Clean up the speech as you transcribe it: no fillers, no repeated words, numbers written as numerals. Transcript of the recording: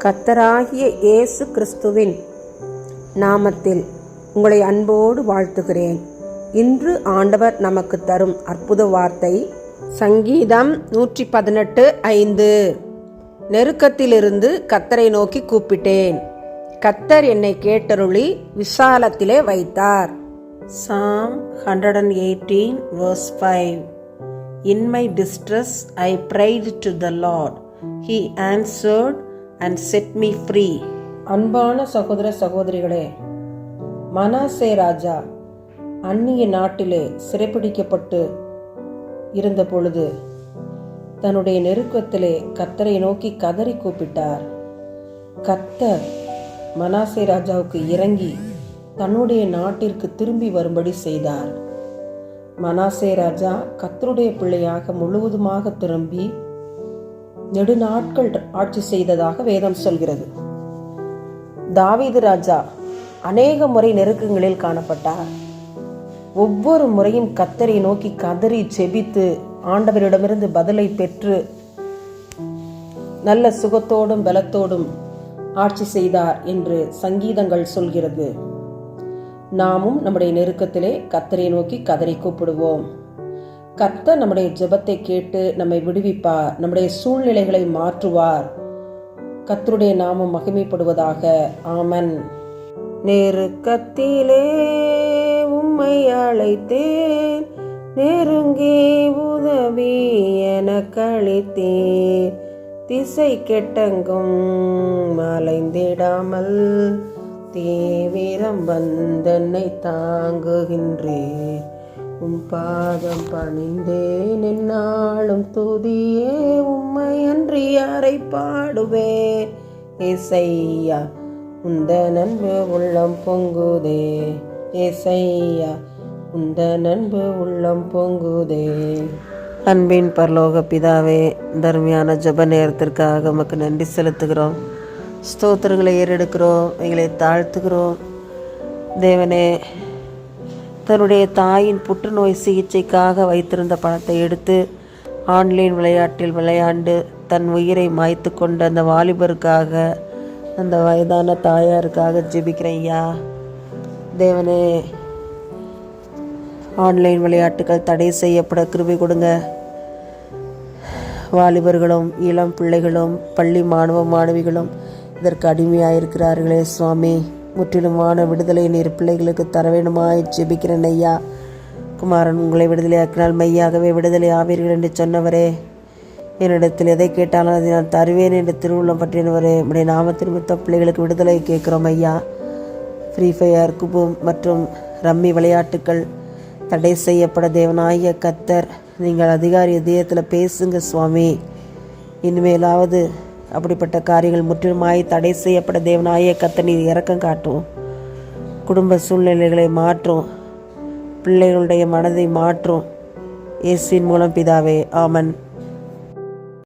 கர்த்தராகிய இயேசு கிறிஸ்துவின் நாமத்தில் உங்களை அன்போடு வாழ்த்துகிறேன். இன்று ஆண்டவர் நமக்கு தரும் அற்புத வார்த்தை சங்கீதம் 118:5. நெருக்கத்திலிருந்து கர்த்தரை நோக்கி கூப்பிட்டேன், கர்த்தர் என்னை கேட்டருளி விசாலத்திலே வைத்தார். Psalm 118:5. In my distress I prayed to the Lord. He answered and set me free. அன்பான சகோதர சகோதரிகளே, மனாசே ராஜா அந்நிய நாட்டிலே சிறைப்பிடிக்கப்பட்டு இருந்த பொழுது தன்னுடைய நெருக்கத்திலே கர்த்தரை நோக்கி கதறி கூப்பிட்டார். கர்த்தர் மனாசே ராஜாவுக்கு இறங்கி தன்னுடைய நாட்டிற்கு திரும்பி வரும்படி செய்தார். மனாசே ராஜா கர்த்தருடைய பிள்ளையாக முழுவதுமாக திரும்பி நெடுநாட்கள் ஆட்சி செய்ததாக வேதம் சொல்கிறது. தாவீது ராஜா அநேக முறை நெருக்கங்களில் காணப்பட்டார். ஒவ்வொரு முறையும் கர்த்தரை நோக்கி கதறி செபித்து ஆண்டவரிடமிருந்து பதிலை பெற்று நல்ல சுகத்தோடும் பலத்தோடும் ஆட்சி செய்தார் என்று சங்கீதங்கள் சொல்கிறது. நாமும் நம்முடைய நெருக்கத்திலே கர்த்தரை நோக்கி கதறி கூப்பிடுவோம். கர்த்தர் நம்முடைய ஜெபத்தை கேட்டு நம்மை விடுவிப்பார், நம்முடைய சூழ்நிலைகளை மாற்றுவார். கர்த்தருடைய நாமம் மகிமைப்படுவதாக. ஆமென். நெருக்கத்திலே உம்மை அழைத்தேன், நெருங்கி உதவி எனக்களித்தேன், திசை கெட்டங்கும் அலைந்திடாமல் தீவிரம் வந்தன்னை தாங்குகின்றேன். உம் பாதம் பணிந்தேன் என்னாலும் துதியே, உம்மை அன்றி யாரை பாடுவேன். ஏசையா உந்த நன்பு உள்ளம் பொங்குதே, ஏசையா உந்த நன்பு உள்ளம் பொங்குதே. அன்பின் பரலோக பிதாவே, தர்மையான ஜெப நேரத்திற்காக உமக்கு நன்றி செலுத்துகிறோம். ஸ்தோத்திரங்களை ஏறெடுக்கிறோம், எங்களை தாழ்த்துகிறோம். தேவனே, தன்னுடைய தாயின் புற்றுநோய் சிகிச்சைக்காக வைத்திருந்த பணத்தை எடுத்து ஆன்லைன் விளையாட்டில் விளையாண்டு தன் உயிரை மாய்த்து கொண்ட அந்த வாலிபருக்காக, அந்த வயதான தாயாருக்காக ஜெபிக்கிறேன் ஐயா. தேவனே, ஆன்லைன் விளையாட்டுகள் தடை செய்யப்பட கிருபை கொடுங்க. வாலிபர்களும் இளம் பிள்ளைகளும் பள்ளி மாணவ மாணவிகளும் இதற்கு அடிமையாயிருக்கிறார்களே சுவாமி, முற்றிலுமான விடுதலை நீர் பிள்ளைகளுக்கு தர வேண்டுமாய் ஜெபிக்கிறேன் ஐயா. குமாரன் உங்களை விடுதலையாக்கினால் மெய்யாகவே விடுதலை ஆவீர்கள் என்று சொன்னவரே, என்னிடத்தில் எதை கேட்டாலும் அதை நான் தருவேன் என்று திருவுள்ளம் பற்றினவரே, உடைய நாமத்தின் நிமித்த பிள்ளைகளுக்கு விடுதலை கேட்குறோம் ஐயா. ஃப்ரீ ஃபயர், குபூம் மற்றும் ரம்மி விளையாட்டுக்கள் தடை செய்யப்பட தேவனாகிய கர்த்தர் நீங்கள் அதிகாரி இதயத்தில் பேசுங்க சுவாமி. இனிமேலாவது அப்படிப்பட்ட காரியங்கள் முற்றிலுமாய் தடை செய்யப்பட தேவனாகிய கர்த்தர் நீர் இரக்கம் காட்டும். குடும்ப சூழ்நிலைகளை மாற்றும், பிள்ளைகளுடைய மனதை மாற்றும். இயேசுவின் மூலம் பிதாவே, ஆமென்.